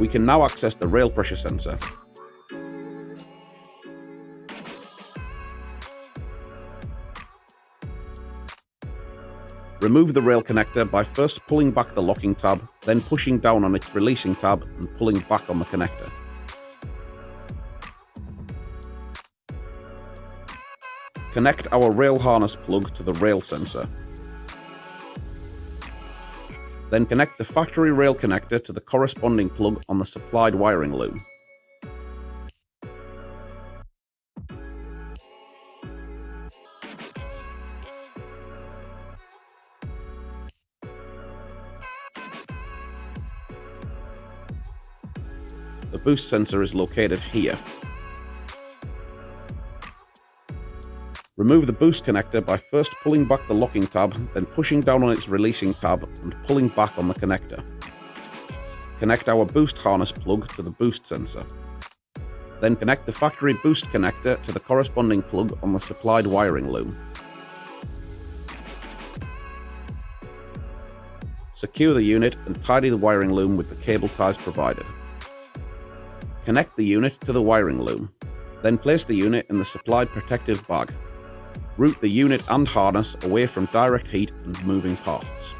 We can now access the rail pressure sensor. Remove the rail connector by first pulling back the locking tab, then pushing down on its releasing tab and pulling back on the connector. Connect our rail harness plug to the rail sensor. Then connect the factory rail connector to the corresponding plug on the supplied wiring loom. The boost sensor is located here. Remove the boost connector by first pulling back the locking tab, then pushing down on its releasing tab and pulling back on the connector. Connect our boost harness plug to the boost sensor. Then connect the factory boost connector to the corresponding plug on the supplied wiring loom. Secure the unit and tidy the wiring loom with the cable ties provided. Connect the unit to the wiring loom. Then place the unit in the supplied protective bag. Route the unit and harness away from direct heat and moving parts.